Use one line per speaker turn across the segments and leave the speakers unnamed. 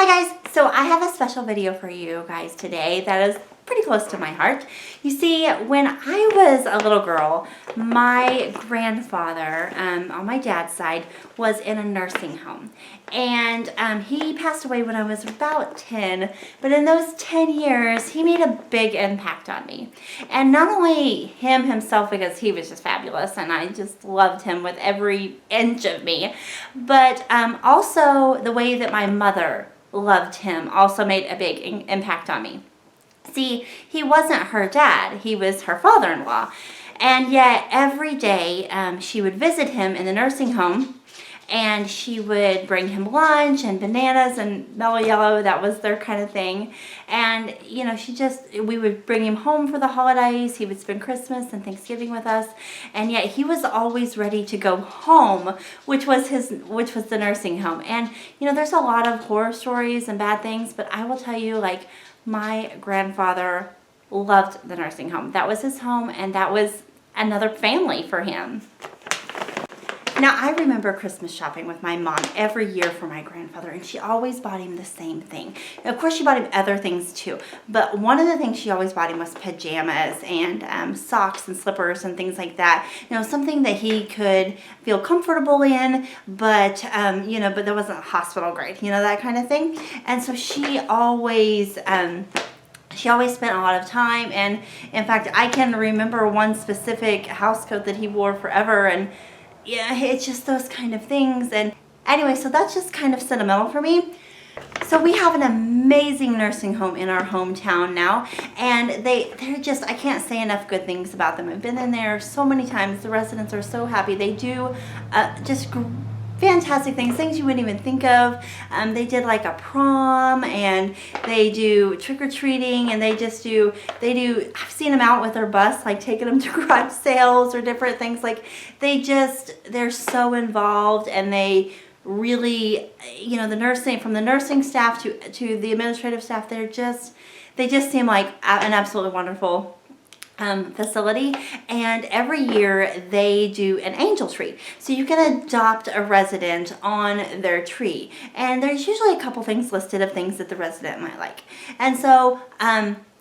Hi guys, so I have a special video for you guys today that is pretty close to my heart. You see, when I was a little girl, my grandfather on my dad's side was in a nursing home, and he passed away when I was about 10, but in those 10 years he made a big impact on me. And not only himself, because he was just fabulous and I just loved him with every inch of me, but also the way that my mother loved him also made a big impact on me. See, he wasn't her dad, he was her father-in-law. And yet every day she would visit him in the nursing home, and she would bring him lunch and bananas and Mellow Yellow. That was their kind of thing. And, you know, we would bring him home for the holidays. He would spend Christmas and Thanksgiving with us. And yet he was always ready to go home, which was the nursing home. And, you know, there's a lot of horror stories and bad things, but I will tell you, like, my grandfather loved the nursing home. That was his home, and that was another family for him. Now, I remember Christmas shopping with my mom every year for my grandfather, and she always bought him the same thing. And of course, she bought him other things too, but one of the things she always bought him was pajamas and socks and slippers and things like that. You know, something that he could feel comfortable in, but you know, but that wasn't hospital grade, you know, that kind of thing. And so she always spent a lot of time, and in fact, I can remember one specific house coat that he wore forever, and yeah, it's just those kind of things. And anyway, so that's just kind of sentimental for me. So we have an amazing nursing home in our hometown now, and they're just, I can't say enough good things about them. I've been in there so many times. The residents are so happy. They do just fantastic things you wouldn't even think of. They did like a prom, and they do trick-or-treating, and I've seen them out with their bus, like taking them to garage sales or different things. Like they're so involved, and they really, you know, from the nursing staff to the administrative staff, they just seem like an absolutely wonderful facility. And every year they do an angel tree, so you can adopt a resident on their tree, and there's usually a couple things listed of things that the resident might like. And so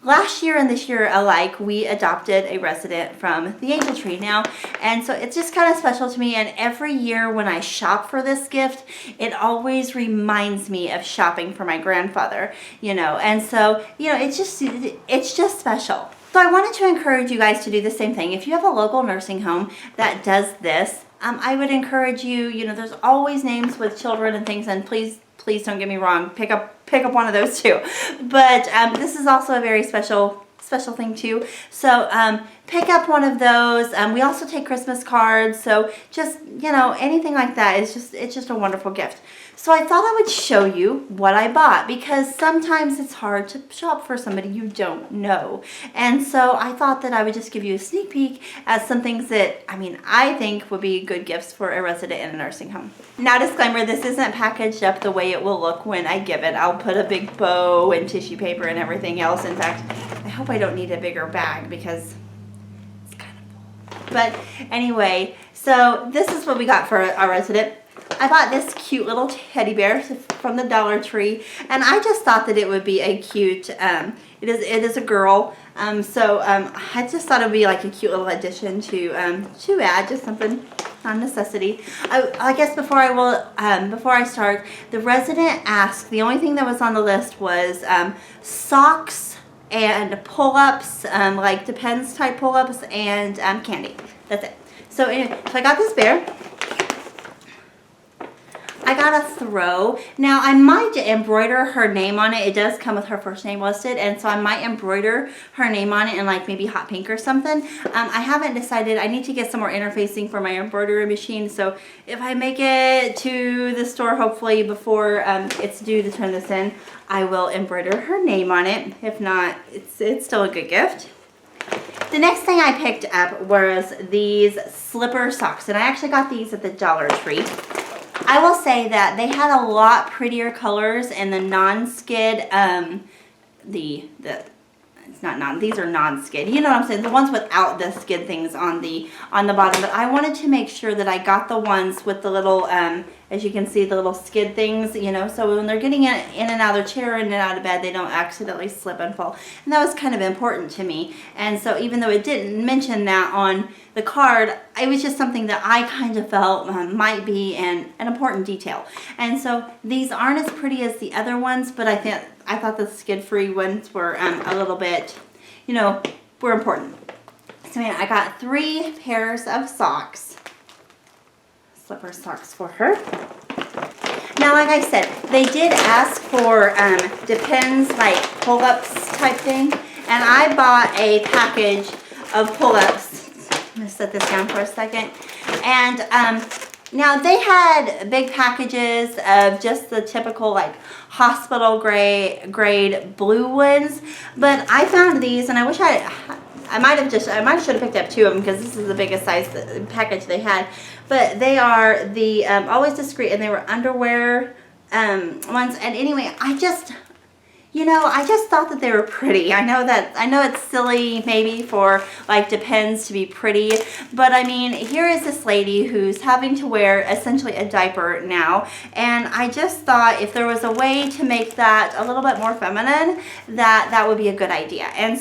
last year and this year alike, we adopted a resident from the angel tree now, and so it's just kind of special to me. And every year when I shop for this gift, it always reminds me of shopping for my grandfather, you know. And so, you know, it's just special. So I wanted to encourage you guys to do the same thing. If you have a local nursing home that does this, I would encourage you, you know, there's always names with children and things, and please don't get me wrong, pick up one of those too. But this is also a very special thing too. So pick up one of those. We also take Christmas cards, so just, you know, anything like that is it's just a wonderful gift. So I thought I would show you what I bought, because sometimes it's hard to shop for somebody you don't know. And so I thought that I would just give you a sneak peek at some things that, I think would be good gifts for a resident in a nursing home. Now, disclaimer, this isn't packaged up the way it will look when I give it. I'll put a big bow and tissue paper and everything else. In fact, I hope I don't need a bigger bag because it's kind of full. But anyway, so this is what we got for our resident. I bought this cute little teddy bear from the Dollar Tree, and I just thought that it would be a cute, it is a girl, so I just thought it would be like a cute little addition to add, just something on necessity. I guess before I start, the resident asked, the only thing that was on the list was socks and pull-ups, like Depends type pull-ups, and candy. That's it. So anyway, so I got this bear. I got a throw. Now, I might embroider her name on it. It does come with her first name listed, and so I might embroider her name on it in like maybe hot pink or something. I haven't decided. I need to get some more interfacing for my embroidery machine, so if I make it to the store, hopefully before it's due to turn this in, I will embroider her name on it. If not, it's still a good gift. The next thing I picked up was these slipper socks, and I actually got these at the Dollar Tree. I will say that they had a lot prettier colors in the non-skid, the it's not non, these are non-skid. You know what I'm saying? The ones without the skid things on the bottom. But I wanted to make sure that I got the ones with the little, as you can see, the little skid things, you know, so when they're getting in and out of the chair, in and out of bed, they don't accidentally slip and fall. And that was kind of important to me. And so even though it didn't mention that on the card, it was just something that I kind of felt might be an important detail. And so these aren't as pretty as the other ones, but I thought the skid-free ones were a little bit, you know, were important. So I got 3 pairs of socks. Slipper socks for her. Now, like I said, they did ask for Depends, like pull-ups type thing. And I bought a package of pull-ups. I'm going to set this down for a second. And now they had big packages of just the typical like hospital grade blue ones. But I found these, and I wish I might should have picked up 2 of them because this is the biggest size package they had. But they are the Always Discreet, and they were underwear ones. And anyway, I just thought that they were pretty. I know it's silly maybe for like Depends to be pretty, but I mean, here is this lady who's having to wear essentially a diaper now, and I just thought if there was a way to make that a little bit more feminine, that would be a good idea. And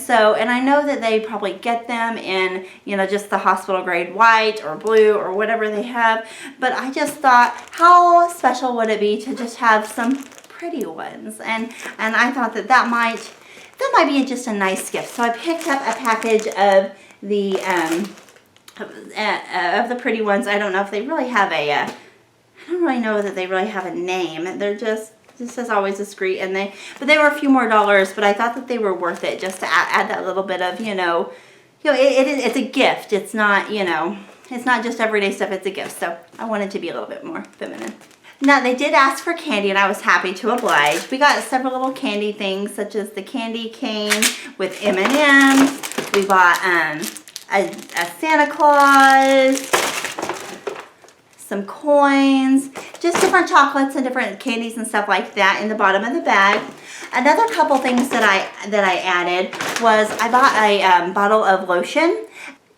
I know that they probably get them in, you know, just the hospital grade white or blue or whatever they have, but I just thought, how special would it be to just have some pretty ones, and I thought that might be just a nice gift. So I picked up a package of the pretty ones. I don't know if they really have I don't really know that they really have a name. They're just, this says Always Discreet, and but they were a few more dollars, but I thought that they were worth it just to add that little bit of, it's a gift. It's not, it's not just everyday stuff, it's a gift. So I wanted to be a little bit more feminine. Now, they did ask for candy, and I was happy to oblige. We got several little candy things, such as the candy cane with M&Ms. We bought a Santa Claus, some coins, just different chocolates and different candies and stuff like that in the bottom of the bag. Another couple things that I added was I bought a bottle of lotion.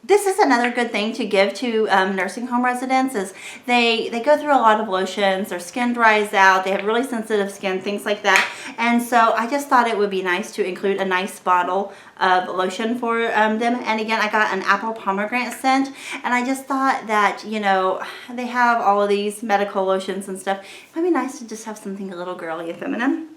This is another good thing to give to nursing home residents is they go through a lot of lotions, their skin dries out, they have really sensitive skin, things like that. And so I just thought it would be nice to include a nice bottle of lotion for them. And again, I got an apple pomegranate scent, and I just thought that, they have all of these medical lotions and stuff. It might be nice to just have something a little girly and feminine.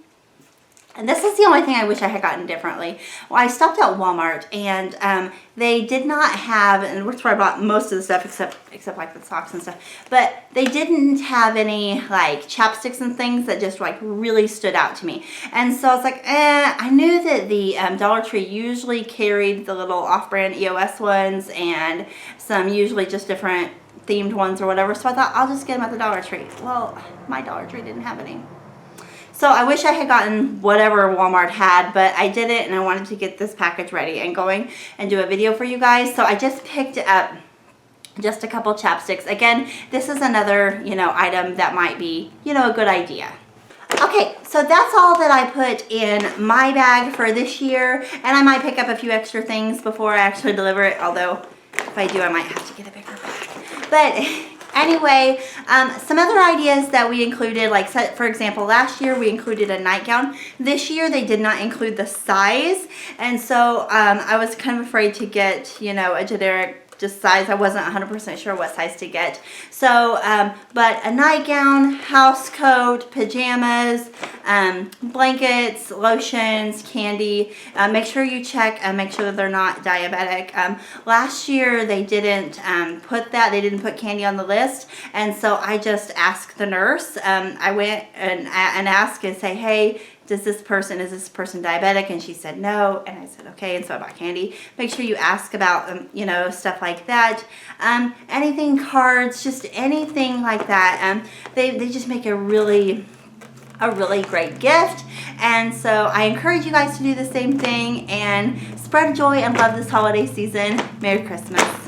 And this is the only thing I wish I had gotten differently. Well, I stopped at Walmart, and they did not have, and that's where I bought most of the stuff except like the socks and stuff, but they didn't have any like chapsticks and things that just like really stood out to me. And so I was like, I knew that the Dollar Tree usually carried the little off-brand EOS ones and some usually just different themed ones or whatever, so I thought I'll just get them at the Dollar Tree. Well, my Dollar Tree didn't have any. So I wish I had gotten whatever Walmart had, but I didn't, and I wanted to get this package ready and going and do a video for you guys. So I just picked up just a couple chapsticks. Again, this is another, item that might be, a good idea. Okay, so that's all that I put in my bag for this year, and I might pick up a few extra things before I actually deliver it, although if I do, I might have to get a bigger bag. But anyway, some other ideas that we included, like for example, last year we included a nightgown. This year they did not include the size, and so I was kind of afraid to get, a generic just size. I wasn't 100% sure what size to get. So, but a nightgown, house coat, pajamas, blankets, lotions, candy. Make sure you check and make sure that they're not diabetic. Last year they didn't put candy on the list, and so I just asked the nurse. I went and asked and say, hey, is this person diabetic? And she said no, and I said okay, and so I bought candy. Make sure you ask about stuff like that. Anything, cards, just anything like that. They just make a really great gift, and so I encourage you guys to do the same thing and spread joy and love this holiday season. Merry Christmas.